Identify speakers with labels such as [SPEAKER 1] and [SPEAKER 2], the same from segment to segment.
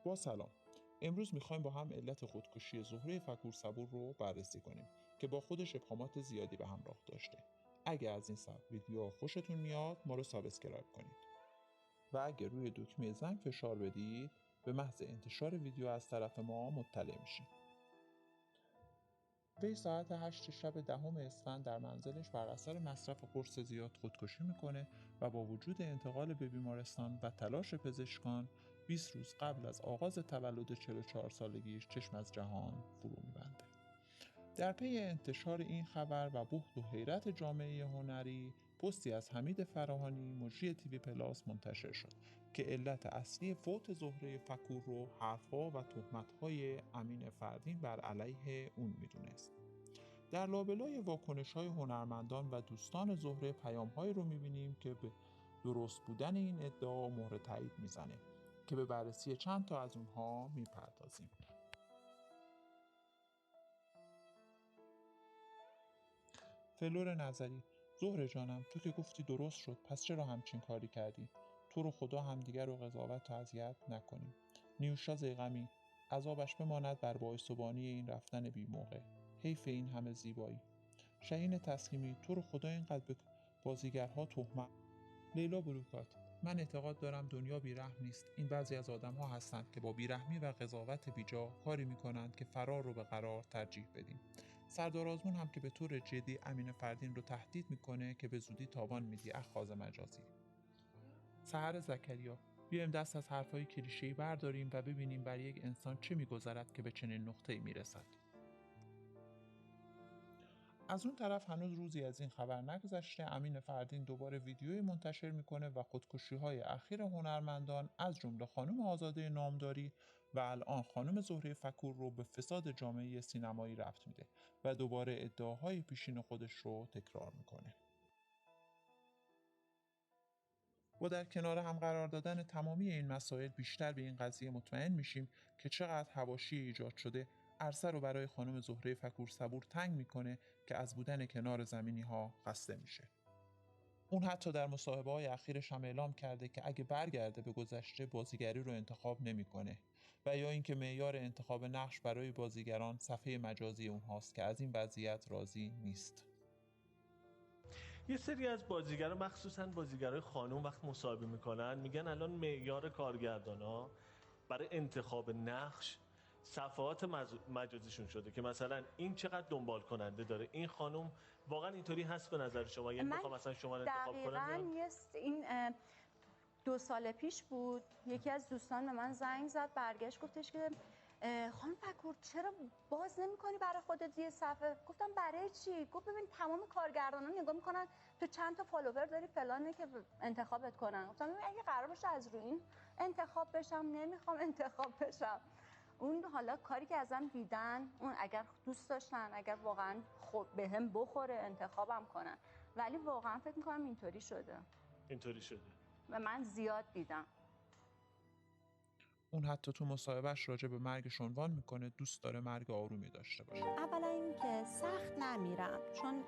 [SPEAKER 1] با سلام. امروز میخوایم با هم علت خودکشی زهره فکور صبور رو بررسی کنیم که با خودش ابهامات زیادی به همراه داشته. اگه از این سبک ویدیو خوشتون میاد ما رو سابسکرایب کنید و اگه روی دکمه زنگ فشار بدید به محض انتشار ویدیو از طرف ما مطلع میشید. وی ساعت 8 شب 10 اسفند در منزلش بر اثر مصرف قرص زیاد خودکشی میکنه و با وجود انتقال به بیمارستان و تلاش پزشکان 20 روز قبل از آغاز تولد 44 سالگیش چشم از جهان فرو میبنده. در پی انتشار این خبر و بهت و حیرت جامعه هنری، پستی از حمید فراهانی مجری تیوی پلاس منتشر شد که علت اصلی فوت زهره فکور رو حرفها و تهمت‌های امین فردین بر علیه اون میدونست. در لابلای واکنش‌های هنرمندان و دوستان زهره پیام‌هایی رو می‌بینیم که به درست بودن این ادعا مهر تایید میزنه که به بررسی چند تا از اونها میپردازیم. فلور نظری: زهره جانم، تو که گفتی درست شد، پس چرا همچین کاری کردی؟ تو رو خدا همدیگر رو قضاوت و اذیت نکنیم. نیوشا زیغمی: عذابش بماند بر باعثبانی این رفتن بی موقع. حیف این همه زیبایی. شهین تسلیمی: تو رو خدا اینقدر به بازیگرها تهمت. لیلا بروکات: من اعتقاد دارم دنیا بیرحم نیست. این بعضی از آدم‌ها هستند که با بیرحمی و قضاوت بیجا کاری میکنند که فرار رو به قرار ترجیح بدیم. سردار آزمون هم که به طور جدی امین فردین رو تهدید میکنه که به زودی تاوان میدی اخاذ مجازی. سحر زکریا: بیایم دست از حرفای کلیشه‌ای برداریم و ببینیم بر یک انسان چه میگذرد که به چنین نقطه‌ای میرسد. از اون طرف هنوز روزی از این خبر نگذشته امین فردین دوباره ویدیویی منتشر میکنه و خودکشی‌های اخیر هنرمندان از جمله خانم آزاده نامداری و الان خانم زهره فکور رو به فساد جامعه سینمایی ربط میده و دوباره ادعاهای پیشین خودش رو تکرار میکنه. و در کنار هم قرار دادن تمامی این مسائل بیشتر به این قضیه مطمئن میشیم که چقدر حواشی ایجاد شده عرصه رو برای خانم زهره فکور صبور تنگ میکنه که از بودن کنار زمینی ها خسته میشه. اون حتی در مصاحبه های اخیرش هم اعلام کرده که اگه برگرده به گذشته بازیگری رو انتخاب نمیکنه و یا اینکه معیار انتخاب نقش برای بازیگران صفحه مجازی اونهاست که از این وضعیت راضی نیست.
[SPEAKER 2] یه سری از بازیگرا مخصوصا بازیگرای خانم وقت مصاحبه میکنن میگن الان معیار کارگردانا برای انتخاب نقش صفحات مجازیشون شده که مثلا این چقدر دنبال کننده داره. این خانم واقعا اینطوری هست به نظر شما؟ یعنی بخوام مثلا شما رو انتخاب کنم؟
[SPEAKER 3] این 2 سال پیش بود یکی از دوستان به من زنگ زد، برگشت گفتش که خانم فکور چرا باز نمی‌کنی برای خودت یه صفحه؟ گفتم برای چی؟ گفت ببین تمام کارگردانان نگاه میکنن تو چند تا فالوور داری فلانه که انتخابت کنن. گفتم ببین اگه قرار باشه از روی این انتخاب بشم نمیخوام انتخاب بشم. اون حالا کاری که ازم دیدن، اون اگر دوست داشتن، اگر واقعا بهم بخوره انتخابم کنن، ولی واقعا فکر میکنم اینطوری شده و من زیاد دیدم.
[SPEAKER 1] اون حتی تو مصاحبهش راجع به مرگش عنوان میکنه دوست داره مرگ آرومی داشته باشه.
[SPEAKER 4] اولا اینکه سخت نمیرم چون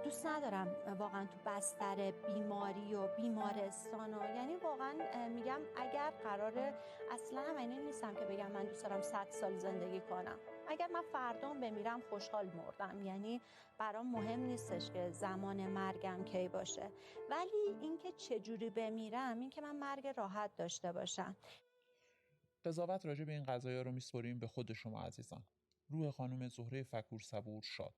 [SPEAKER 4] دوست ندارم واقعا تو بستر بیماری و بیمارستان و یعنی واقعا میگم اگر قراره اصلا هم اینه نیستم که بگم من دوست دارم 100 سال زندگی کنم. اگر من فردام بمیرم خوشحال مردم، یعنی برام مهم نیستش که زمان مرگم کی باشه، ولی اینکه چجوری بمیرم، این که من مرگ راحت داشته باشم.
[SPEAKER 1] قضاوت راجع به این قضایا رو میسپریم به خود شما عزیزان. روح خانم زهره فکور صبور شاد.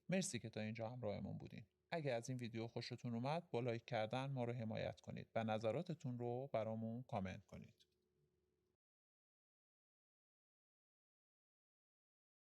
[SPEAKER 1] مرسی که تا اینجا همراهمون بودین. اگه از این ویدیو خوشتون اومد با لایک کردن ما رو حمایت کنید و نظراتتون رو برامون کامنت کنید.